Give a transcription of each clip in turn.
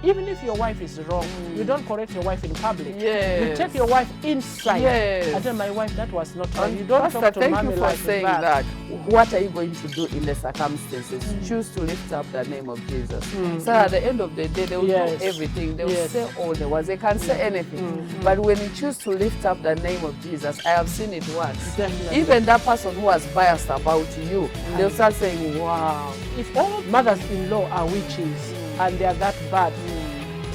Even if your wife is wrong, you don't correct your wife in public. Yes. You take your wife inside. Yes. I tell my wife that was not right. And You don't Pastor, talk to thank mommy you for like saying that. What are you going to do in the circumstances? Choose to lift up the name of Jesus. So at the end of the day, they will know everything. They will say all the words. They can say anything. But when you choose to lift up the name of Jesus, I have seen it once. Definitely. Even that person who was biased about you, they'll start saying, wow. If all mothers-in-law are witches and they are that bad,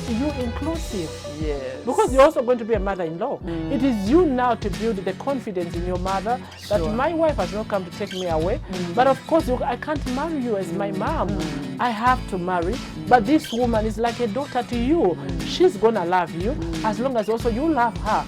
you inclusive. Yes. Because you're also going to be a mother-in-law. It is you now to build the confidence in your mother that my wife has not come to take me away. But of course, I can't marry you as my mom. I have to marry. But this woman is like a daughter to you. She's going to love you as long as also you love her.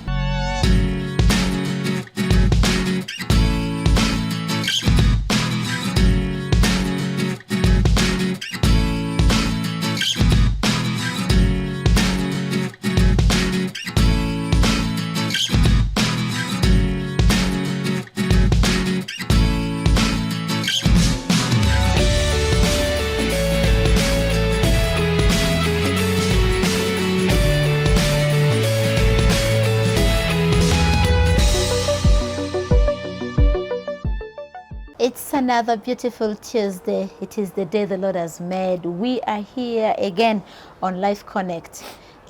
It's another beautiful Tuesday. It is the day the Lord has made. We are here again on Life Connect.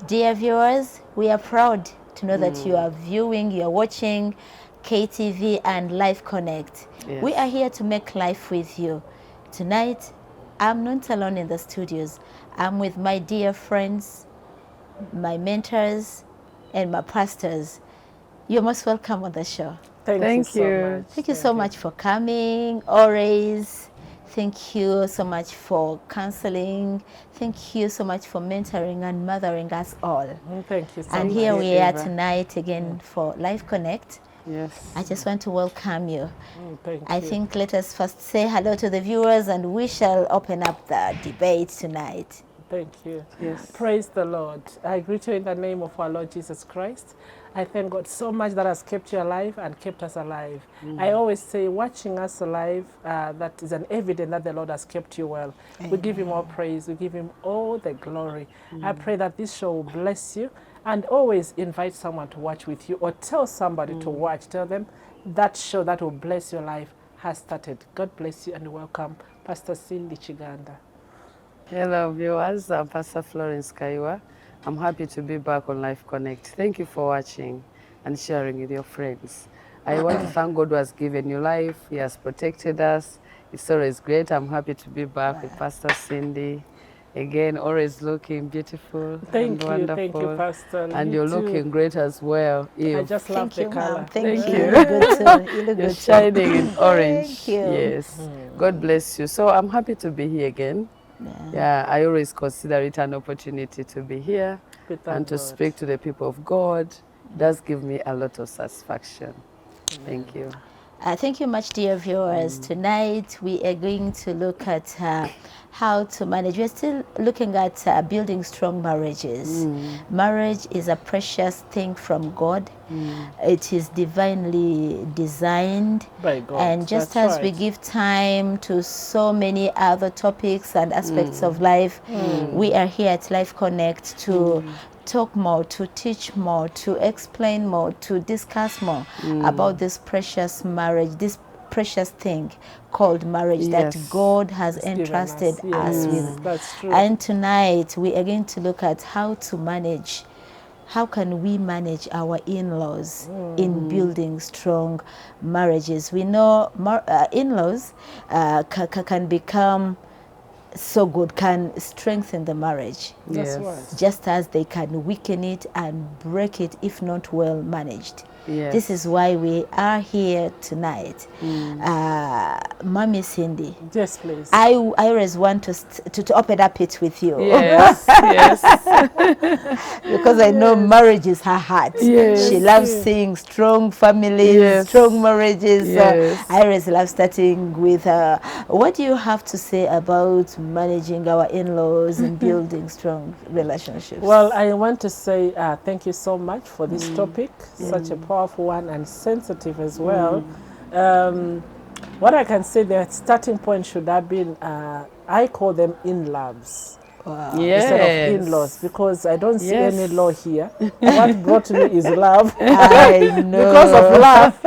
Dear viewers, we are proud to know that you are viewing, you are watching KTV and Life Connect. Yes. We are here to make life with you. Tonight, I'm not alone in the studios. I'm with my dear friends, my mentors, and my pastors. You're most welcome on the show. Thank you so much. Thank you so much for coming, always. Thank you so much for counseling. Thank you so much for mentoring and mothering us all. Thank you so And much. here we are tonight again for Life Connect. Yes. I just want to welcome you. Thank I you. think let us first say hello to the viewers and we shall open up the debate tonight. Thank you. Yes. Praise the Lord. I greet you in the name of our Lord Jesus Christ. I thank God so much that has kept you alive and kept us alive. I always say, watching us alive, that is an evidence that the Lord has kept you well. We give Him all praise. We give Him all the glory. I pray that this show will bless you, and always invite someone to watch with you or tell somebody to watch. Tell them that show that will bless your life has started. God bless you and welcome Pastor Cindy Kiganda. Hello viewers, I'm Pastor Florence Kaiwa. I'm happy to be back on Life Connect. Thank you for watching and sharing with your friends. I want to thank God who has given you life. He has protected us. It's always great. I'm happy to be back with Pastor Cindy. Again, always looking beautiful and wonderful. Thank you, Pastor. And You you're too. looking great as well. I Eve. just love the Ma'am. color. Thank you. you. You look good too. You look You're good shining too. in orange. Thank you. Yes. God bless you. So I'm happy to be here again. Yeah, I always consider it an opportunity to be here We thank and to God. speak to the people of God. Does give me a lot of satisfaction. Thank you. Thank you much, dear viewers. Tonight we are going to look at how to manage. We're still looking at building strong marriages. Marriage is a precious thing from God. It is divinely designed. By God. And just That's as we right. give time to so many other topics and aspects of life, we are here at Life Connect to talk more, to teach more, to explain more, to discuss more about this precious marriage, this precious thing called marriage that Yes. God has Given entrusted us Yes, with. That's true. And tonight we are going to look at how to manage, how can we manage our in-laws in building strong marriages. We know in-laws can become so good, can strengthen the marriage, That's Yes. right. just as they can weaken it and break it if not well managed. Yes. This is why we are here tonight. Mommy Cindy, Yes, please. I always want to open up it with you. Yes. Yes. Because I know marriage is her heart. Yes. She loves seeing strong families, Yes. strong marriages. Yes. I always love starting with what do you have to say about managing our in-laws and building strong relationships? Well, I want to say thank you so much for this topic, such a powerful one and sensitive as well. What I can say, the starting point should have been, I call them in-loves. instead of Yes. in-laws, because I don't see Yes. any law here. What brought me is love. I know. Because of love,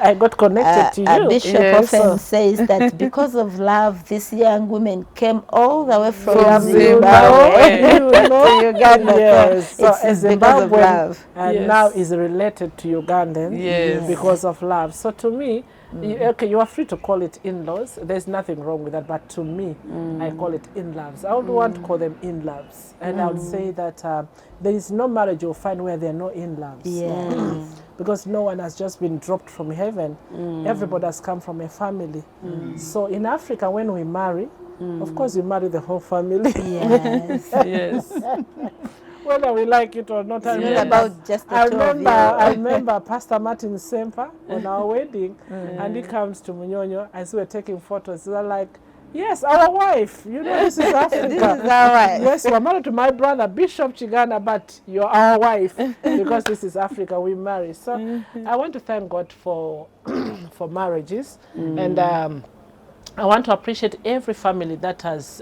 I got connected to you. Bishop Yes. often says that because of love, these young women came all the way from From Zimbabwe Zimbabwe. to Uganda. Yes, so So a it's because of Zimbabwean love. Yes. now is related to Ugandan Yes. because of love. So to me, you are free to call it in-laws. There's nothing wrong with that. But to me, I call it in-loves. I would want to call them in-loves. And I would say that there is no marriage you'll find where there are no in-loves. Yes. Because no one has just been dropped from heaven. Everybody has come from a family. So in Africa, when we marry, of course, we marry the whole family. Yes. Yes. Whether we like it or not. I It's not remember, about just the two of you. I remember Pastor Martin Semper on our wedding, and he comes to Munyonyo as we were taking photos. They're like, yes, our wife. You know, this is Africa. This is our wife. Yes, we're married to my brother, Bishop Kiganda, but you're our wife because this is Africa. We marry. So I want to thank God for for marriages, and I want to appreciate every family that has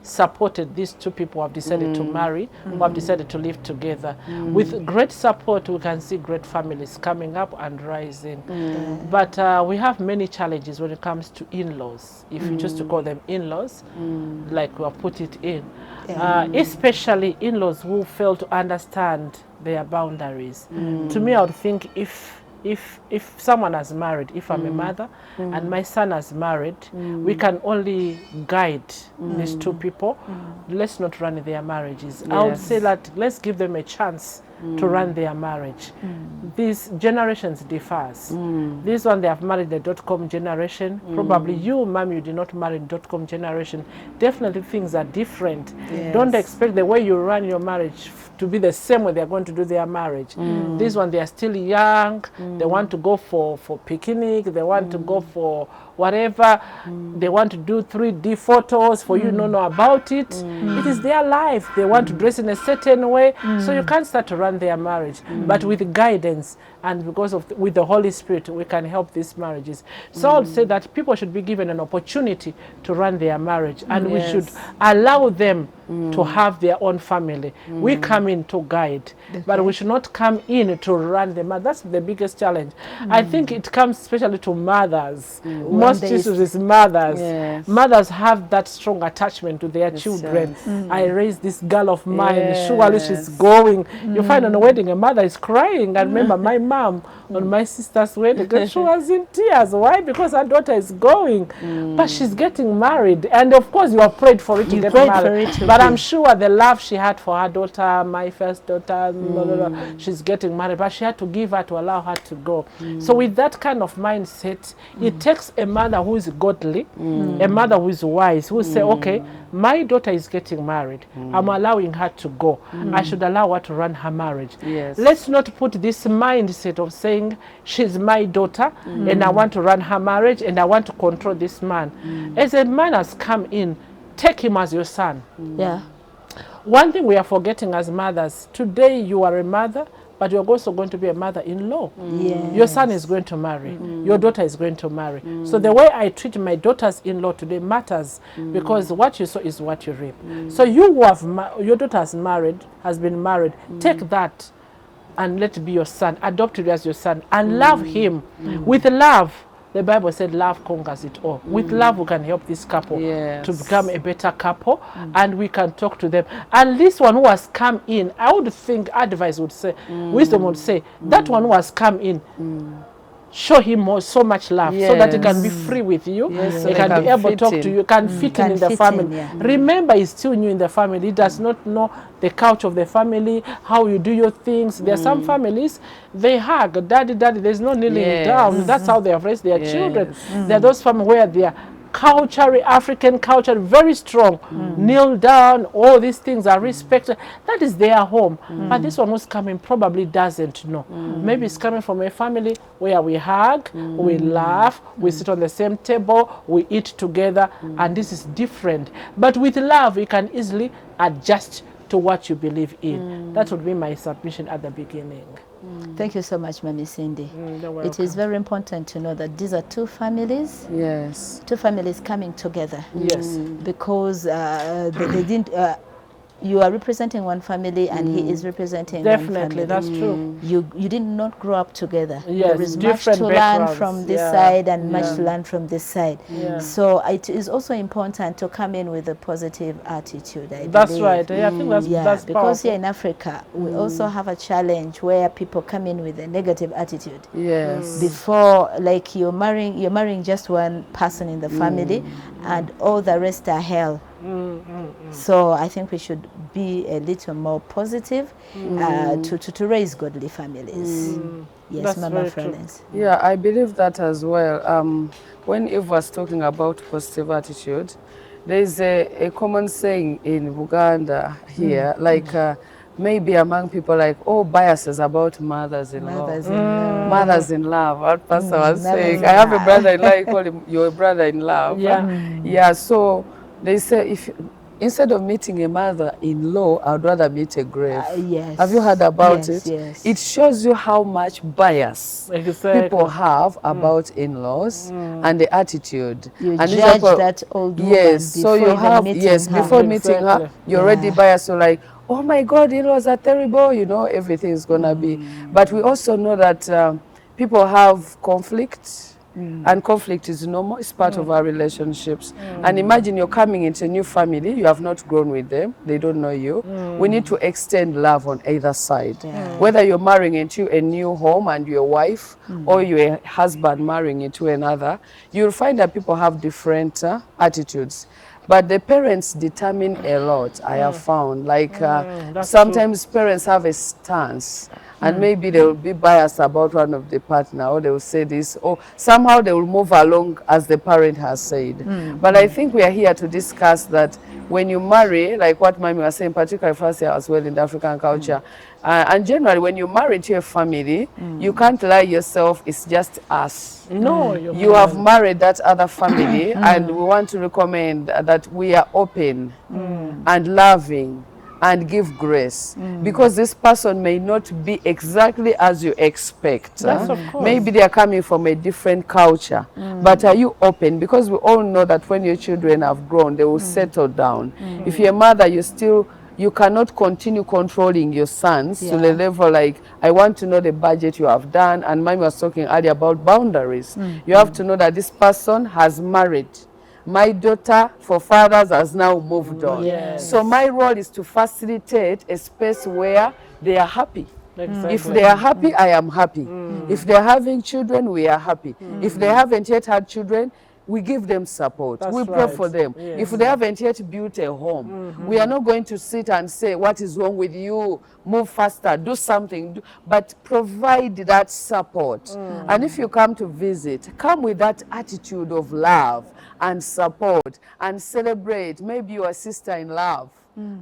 supported these two people who have decided to marry, who have decided to live together. With great support, we can see great families coming up and rising. But we have many challenges when it comes to in-laws, if you choose to call them in-laws, like we have put it in. Especially in-laws who fail to understand their boundaries. To me, I would think if someone has married, if I'm a mother and my son has married, we can only guide these two people. Let's not run their marriages. I would say that let's give them a chance to run their marriage. These generations differs. This one, they have married the .com generation. Probably you, mom, you did not marry .com generation. Definitely things are different. Don't expect the way you run your marriage to be the same way they're going to do their marriage. This one, they are still young. They want to go for picnic. They want to go for whatever. They want to do 3D photos for you to know about it. It is their life. They want to dress in a certain way. So you can't start to run their marriage. But with guidance and because of with the Holy Spirit, we can help these marriages. So I would say that people should be given an opportunity to run their marriage, and we should allow them to have their own family. We come in to guide, but we should not come in to run the marriage. That's the biggest challenge. I think it comes especially to mothers. Most issues is mothers. Mothers have that strong attachment to their children. I raised this girl of mine. Surely she's going. You find on a wedding, a mother is crying. I remember my mom on my sister's wedding, she was in tears. Why? Because her daughter is going, but she's getting married. And of course, you have prayed for it to get married. But I'm sure the love she had for her daughter, my first daughter, she's getting married, but she had to give her to allow her to go. So with that kind of mindset, it takes a mother who is godly, a mother who is wise, who say, okay, my daughter is getting married. I'm allowing her to go. I should allow her to run her marriage. Let's not put this mindset of saying she's my daughter and I want to run her marriage and I want to control this man. As a man has come in, take him as your son. One thing we are forgetting as mothers, today you are a mother, but you're also going to be a mother-in-law. Your son is going to marry. Your daughter is going to marry. So the way I treat my daughters-in-law today matters because what you sow is what you reap. So you who have your daughter has been married, take that and let it be your son. Adopt it as your son and love him. With love, the Bible said love conquers it all. With love, we can help this couple to become a better couple, and we can talk to them. And this one who has come in, I would think advice would say, wisdom would say, that one who has come in, show him so much love so that he can be free with you. He can be able to talk to you, can fit in the family. Remember, he's still new in the family. He does not know the culture of the family, how you do your things. There are some families, they hug, daddy, daddy, there's no kneeling down. That's how they have raised their children. There are those families where they are culture, African culture, very strong. Kneel down, all these things are respected. That is their home. But this one who's coming probably doesn't know. Maybe it's coming from a family where we hug, we laugh, we sit on the same table, we eat together, and this is different. But with love, you can easily adjust to what you believe in. That would be my submission at the beginning. Thank you so much, Mami Cindy. You're It is welcome. very important to know that these are two families Yes. coming together. Yes. Because they didn't. You are representing one family, and he is representing Definitely, one family. that's true. You did not grow up together. Yes, There is much different to learn backgrounds. from this Yeah. side and much to learn from this side. Yeah. So it is also important to come in with a positive attitude. I That's believe. right. Yeah, I think that's Because powerful. here in Africa, we also have a challenge where people come in with a negative attitude. Yes. Before, like you're marrying just one person in the family, and all the rest are hell. So I think we should be a little more positive to raise godly families. Yes, That's Mama very true. Florence. Yeah, I believe that as well. When Eve was talking about positive attitude, there is a common saying in Uganda here, like maybe among people, like, oh, biases about mothers-in-law. Mothers-in-law. Mothers in love. What Pastor was saying. I mothers-in-law. have a brother-in-law. I call him your brother-in-love. Yeah. Yeah. So they say if instead of meeting a mother-in-law, I'd rather meet a grave. Yes. Have you heard about Yes, it? yes. It shows you how much bias Exactly. people have about in-laws and the attitude. You and these judge people- that old woman yes. So before you even have meeting yes her. before meeting her, Exactly. you're already Yeah. biased. So like, oh my God, in-laws are terrible. You know, everything's gonna be. But we also know that people have conflict. And conflict is normal, it's part of our relationships. And imagine you're coming into a new family, you have not grown with them, they don't know you. We need to extend love on either side. Whether you're marrying into a new home and your wife, or you're a husband marrying into another, you'll find that people have different attitudes. But the parents determine a lot, I have found. Like sometimes parents have a stance. And maybe they will be biased about one of the partner, or they will say this, or somehow they will move along as the parent has said. But I think we are here to discuss that when you marry, like what Mami was saying, particularly first year as well in the African culture, and generally when you marry to a family, you can't lie yourself, it's just us. No, You have married that other family, and we want to recommend that we are open and loving and give grace, because this person may not be exactly as you expect. That's of course. Maybe they are coming from a different culture, but are you open? Because we all know that when your children have grown, they will settle down. If you're a mother, you cannot continue controlling your sons to the level like, I want to know the budget you have done. And Mami was talking earlier about boundaries. You have to know that this person has married. My daughter, for fathers, has now moved on. Yes. So my role is to facilitate a space where they are happy. Exactly. If they are happy, I am happy. If they're having children, we are happy. If they haven't yet had children, we give them support. That's we pray right. for them. Yes. If they haven't yet built a home, we are not going to sit and say, what is wrong with you? Move faster, do something. But provide that support. And if you come to visit, come with that attitude of love and support and celebrate. Maybe your sister in love.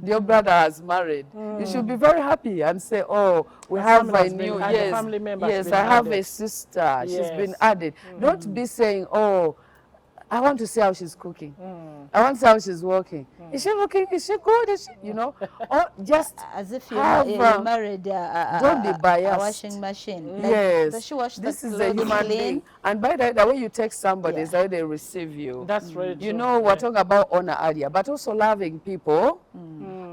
Your brother has married. You should be very happy and say, oh, we have family a has new, been added, yes, family member has yes, been I have a added. sister. She's been Yes. added. Don't be saying, oh, I want to see how she's cooking. I want to see how she's working. Is she working? Is she good? Is she, you know? Or just As if have, you married don't be biased. a washing machine. Like, yes. does she wash the This is a clothes human clean? being. And by the way you text somebody, is how they receive you. That's very true. You know, we're talking about honor earlier, but also loving people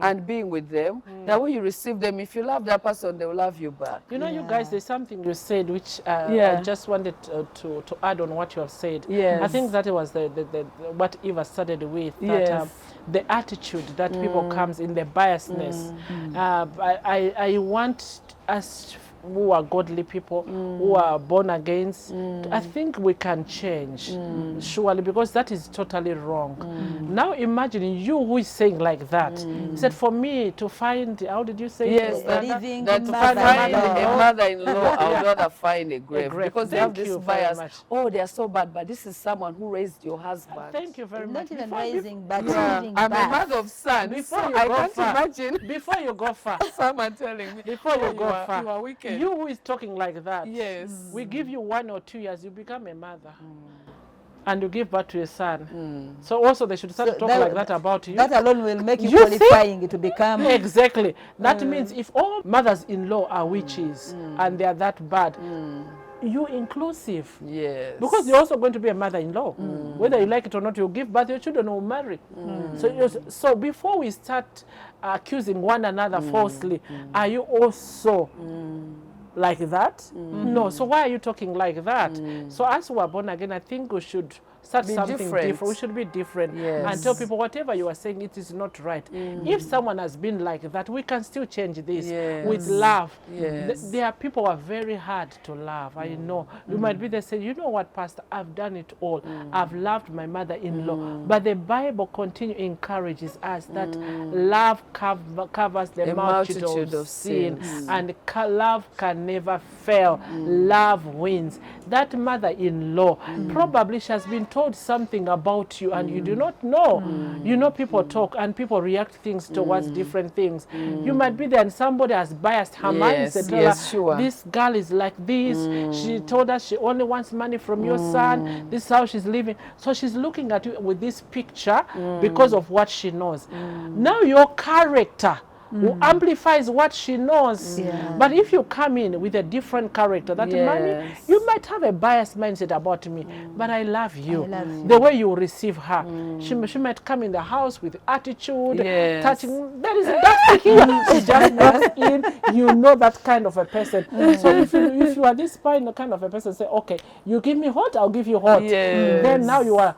and being with them. That when you receive them, if you love that person, they will love you back. You know, you guys, there's something you said which Yeah. I just wanted to add on what you have said. Yes. I think that was the what Eva started with. That, Yes. the attitude that people comes in, the biasness. I want us who are godly people, who are born again, I think we can change, surely, because that is totally wrong. Now imagine you who is saying like that. He said, for me to find, how did you say Yes, it? living that to mother-in-law. find a mother-in-law, I would rather find a grave. grave. Because they have Thank this you very bias. much. Oh, they are so bad, but this is someone who raised your husband. Thank you very much. Not even Before- raising, but Yeah, giving I'm a back. mother of sons. Before so you I go can't far. imagine Before you go far, someone telling me, before you "Oh, go far, you are wicked." you who is talking like that, Yes. we give you 1 or 2 years, you become a mother. and you give birth to a son. So also they should start to talk like that about you. That alone will make you You see? qualifying to become. Exactly. That means if all mothers-in-law are witches and they are that bad, you inclusive. Yes. Because you're also going to be a mother-in-law. Whether you like it or not, you give birth, your children will marry. So before we start accusing one another falsely, are you also like that? No. So why are you talking like that? So as we are born again, I think we should start Be something different. different. We should be different Yes. and tell people whatever you are saying, it is not right. If someone has been like that, we can still change this with love. Yes. There are people who are very hard to love. I know. You might be there saying, you know what, Pastor, I've done it all. I've loved my mother-in-law. But the Bible continually encourages us that love covers the multitude of sin. And love can never fail. Love wins. That mother-in-law, probably she has been told something about you and you do not know. You know, people talk and people react things towards different things. You might be there and somebody has biased her mindset. Yes, sure. This girl is like this. She told us she only wants money from your son. This is how she's living. So she's looking at you with this picture because of what she knows. Now your character who amplifies what she knows. But if you come in with a different character, that mommy, you might have a biased mindset about me, but I love you. The way you receive her. She might come in the house with attitude, touching. There is that here. She just walks in. You know that kind of a person. So if you are this kind of a person, say, okay, you give me hot, I'll give you hot. Then now you are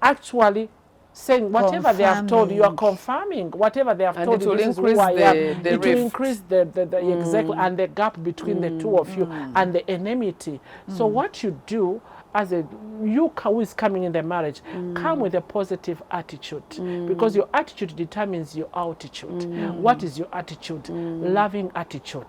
actually saying whatever they have told you, are confirming whatever they have told you. This is who I am. It will increase the exactly and the gap between the two of you and the enmity. So what you do as you who is coming in the marriage, come with a positive attitude, because your attitude determines your altitude. What is your attitude? Loving attitude.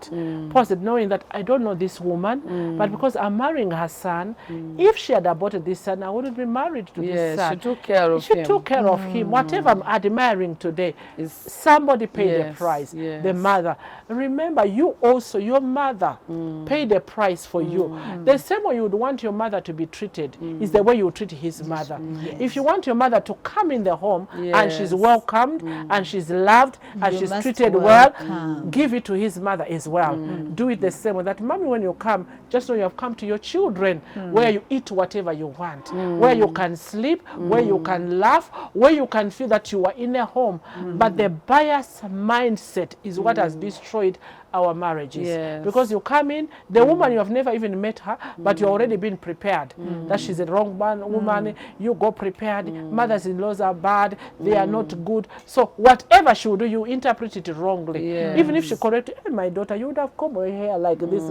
Positive, knowing that I don't know this woman, but because I'm marrying her son, if she had aborted this son, I wouldn't be married to this son. She took care of him. She took care of him. Whatever I'm admiring today, somebody paid the price. The mother. Remember, you also, your mother paid the price for you. The same way you would want your mother to be treated is the way you treat his mother. If you want your mother to come in the home and she's welcomed and she's loved and she's treated well, give it to his mother as well. Do it the same way. That mommy, when you come, just know you have come to your children where you eat whatever you want, where you can sleep, where you can laugh, where you can feel that you are in a home. But the bias mindset is what has destroyed our marriages. Because you come in, the woman, you have never even met her, but you've already been prepared that she's a wrong woman. You go prepared. Mothers-in-laws are bad, they are not good. So whatever she will do, you interpret it wrongly. Even if she corrected, hey, my daughter, you would have come her hair like this.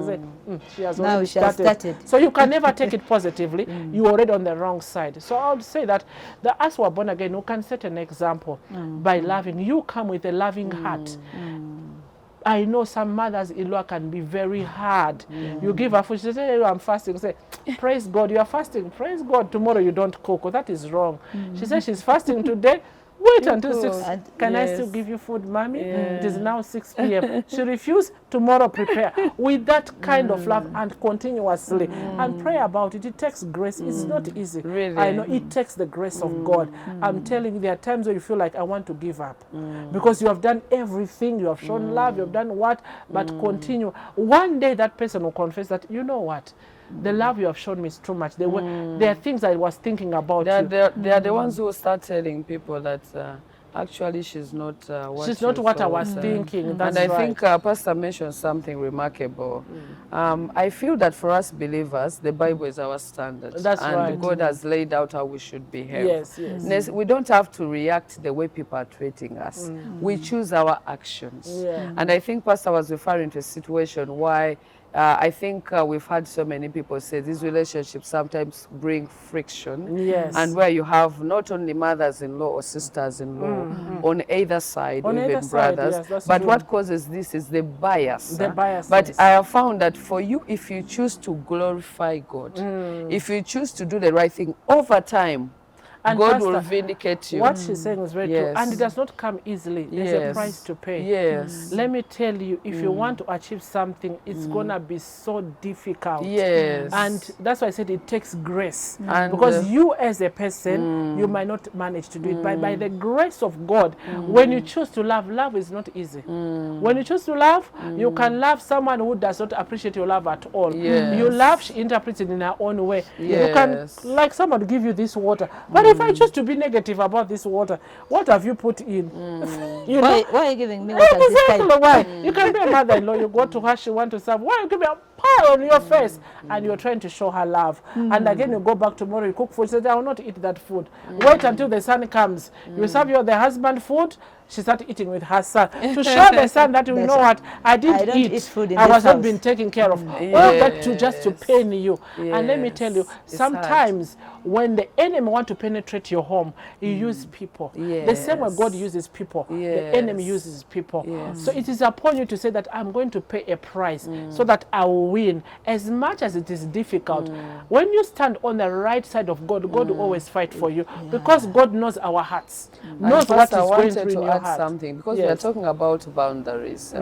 She has already started. So you can never take it positively. You're already on the wrong side. So I would say that as we're born again, we can set an example by loving. You come with a loving heart. I know some mothers-in-law can be very hard. You give her food, she says, hey, I'm fasting. You say, praise God, you are fasting. Praise God, tomorrow you don't cook. Oh, that is wrong. She says she's fasting today. Wait until 6. Can I still give you food, mommy? It is now 6 p.m. She refused. Tomorrow prepare. With that kind of love and continuously. And pray about it. It takes grace. It's not easy. Really? I know it takes the grace of God. I'm telling you, there are times where you feel like I want to give up. Because you have done everything. You have shown love. You have done what? But continue. One day that person will confess that, you know what? The love you have shown me is too much. There are things I was thinking about They are the ones who start telling people that actually she's not what I was thinking. That's and I think Pastor mentioned something remarkable. I feel that for us believers, the Bible is our standard. That's right. And God has laid out how we should behave. Yes. We don't have to react the way people are treating us. We choose our actions. And I think Pastor was referring to a situation why I think we've had so many people say these relationships sometimes bring friction. And where you have not only mothers-in-law or sisters-in-law on either side, or even brothers, but what causes this is the bias. But I have found that for you, if you choose to glorify God, if you choose to do the right thing over time, And God will Pastor, vindicate you. what she's saying is very true. And it Yes. does not come easily. There's a price to pay. Yes. Let me tell you, if you want to achieve something, it's going to be so difficult. Yes. And that's why I said it takes grace. And, Because you as a person, you might not manage to do it. But by the grace of God, when you choose to love, love is not easy. When you choose to love, you can love someone who does not appreciate your love at all. Yes. You love, she interprets it in her own way. You can, Yes. like someone give you this water. But if I choose to be negative about this water, what have you put in? You know? Why are you giving me water this Exactly time? why. You can be a mother-in-law, you go to her, she want to serve. Why you give me a pile on your face? And you're trying to show her love. And again, you go back tomorrow, you cook food, she says, I will not eat that food. Wait until the son comes. You serve the husband food, she started eating with her son. To show the son that, you know what, I didn't don't eat. eat food in I this was not house. being taken care of. All that to just to pain you. And let me tell you, Yes. It's sometimes when the enemy want to penetrate your home, he uses people. The same way God uses people, the enemy Yes. uses people. Yes. So it is upon you to say that I'm going to pay a price so that I will win. As much as it is difficult, when you stand on the right side of God, God will always fight for you because God knows our hearts, knows And what Pastor, is I going wanted through in to your add heart. something because we are Yes. talking about boundaries.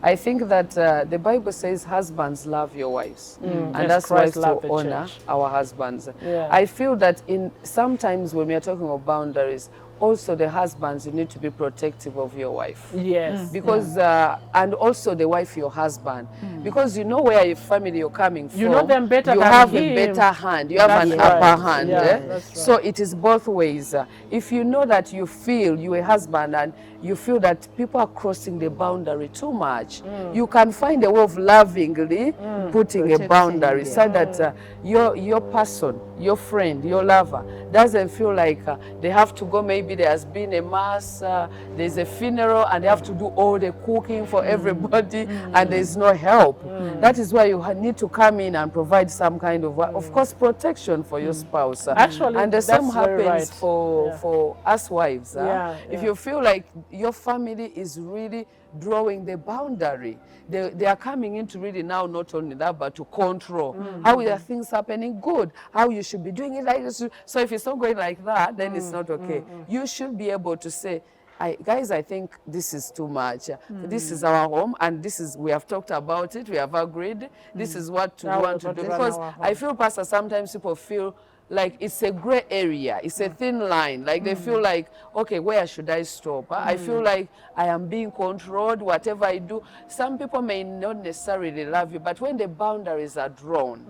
I think that the Bible says husbands love your wives, and As that's Christ wives to loved the honor church. our husbands. Yeah. I feel that in sometimes when we are talking of boundaries, also the husbands, you need to be protective of your wife. Yes. Because and also the wife, your husband, because you know where your family you're coming from. You know them better You than have him. a better hand. You have That's an right. upper hand. Yeah, that's right. So it is both ways. If you know that you feel you a husband and you feel that people are crossing the boundary too much, you can find a way of lovingly putting a Protecting, boundary so that your person, your friend, your lover doesn't feel like they have to go. Maybe there has been a mass, there's a funeral, and they have to do all the cooking for everybody, and there's no help. That is why you need to come in and provide some kind of course, protection for your spouse. Actually, and the same that's very happens right. for us wives. If Yeah. you feel like your family is really drawing the boundary, they are coming in to really now not only that but to control how are things happening good, how you should be doing it like this. So if it's not going like that, then it's not okay. You should be able to say, guys, I think this is too much. This is our home, and this is, we have talked about it, we have agreed, this is what we Now want we're to do. going to run Because our home. I feel, Pastor, sometimes people feel like it's a gray area, it's a thin line, like they feel like, okay, where should I stop? I feel like I am being controlled, whatever I do. Some people may not necessarily love you, but when the boundaries are drawn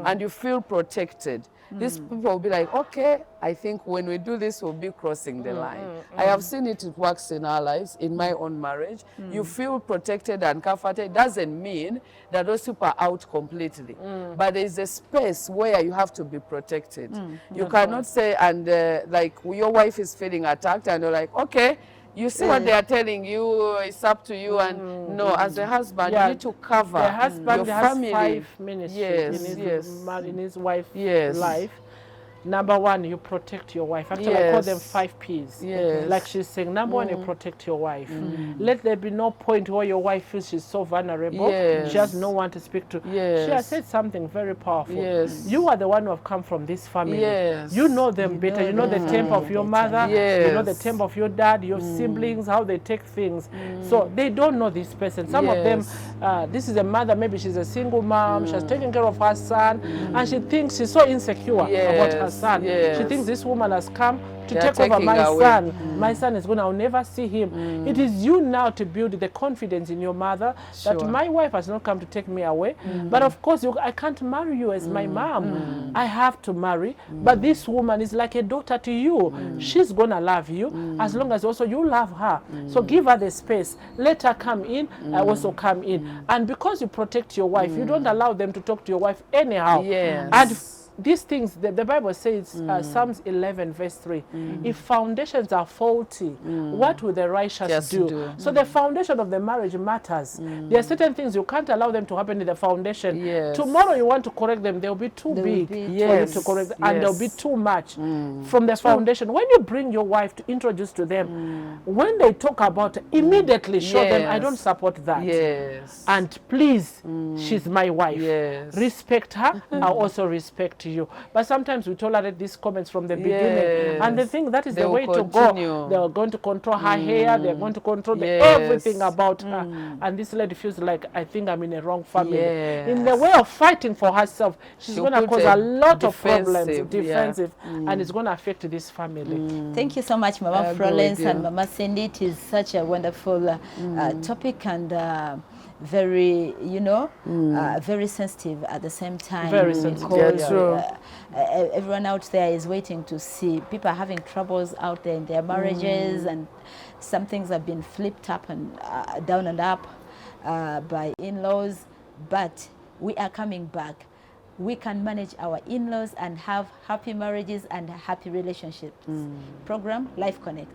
and you feel protected, these people will be like, okay, I think when we do this, we'll be crossing the line. I have seen it works in our lives, in my own marriage. You feel protected and comforted. It doesn't mean that those people are out completely. But there is a space where you have to be protected. You cannot say, and like your wife is feeling attacked, and you're like, okay, you see what they are telling you, it's up to you. And no, as a husband, Yeah, you need to cover The husband your has family. 5 ministries Yes, in his, yes. in his wife's Yes. life. Number one, you protect your wife. Actually, I call them Yes. 5 P's. Yes. Like she's saying, number one, you protect your wife. Let there be no point where your wife feels she's so vulnerable. Yes. She has no one to speak to. Yes. She has said something very powerful. Yes. You are the one who have come from this family. Yes. You know them better. You know the temper of your mother. You know the Yes. temper of your dad, your siblings, how they take things. So they don't know this person. Some of them, this is a mother, maybe she's a single mom. She has taken care of her son. And she thinks she's so insecure about her son. She thinks this woman has come to They are take over taking my away. son. My son is going to, I'll never see him. It is you now to build the confidence in your mother that Sure. my wife has not come to take me away. But of course, I can't marry you as my mom. I have to marry. But this woman is like a daughter to you. She's going to love you as long as also you love her. So give her the space. Let her come in. I also come in. And because you protect your wife, you don't allow them to talk to your wife anyhow. Yes. And these things, the Bible says, Psalms 11 verse 3, if foundations are faulty, what will the righteous Just do? do. So the foundation of the marriage matters. There are certain things you can't allow them to happen in the foundation. Yes. Tomorrow you want to correct them, they'll be too They will big be for you Yes. to correct them, and they'll be Yes. too much from the foundation. When you bring your wife to introduce to them, when they talk about it, immediately show them, I Yes. don't support that. Yes. And please, she's my wife. Yes. Respect her, I also respect you. you. But sometimes we tolerate these comments from the beginning, and they Yes. think that is They the will way to continue. go. They are going to control her hair. They are going to control Yes. everything about her. And this lady feels like, I think I'm in a wrong family. In the Yes. way of fighting for herself, she's She'll going to put cause a a lot of problems, defensive, yeah. defensive, and it's going to affect this family. Thank you so much, I Mama agree Florence with and you. Mama Cindy. It is such a wonderful topic and very, very sensitive at the same time. Very sensitive, Because yeah, true. everyone out there is waiting to see. People are having troubles out there in their marriages, and some things have been flipped up and down and up by in-laws. But we are coming back. We can manage our in-laws and have happy marriages and happy relationships. Program Life Connect.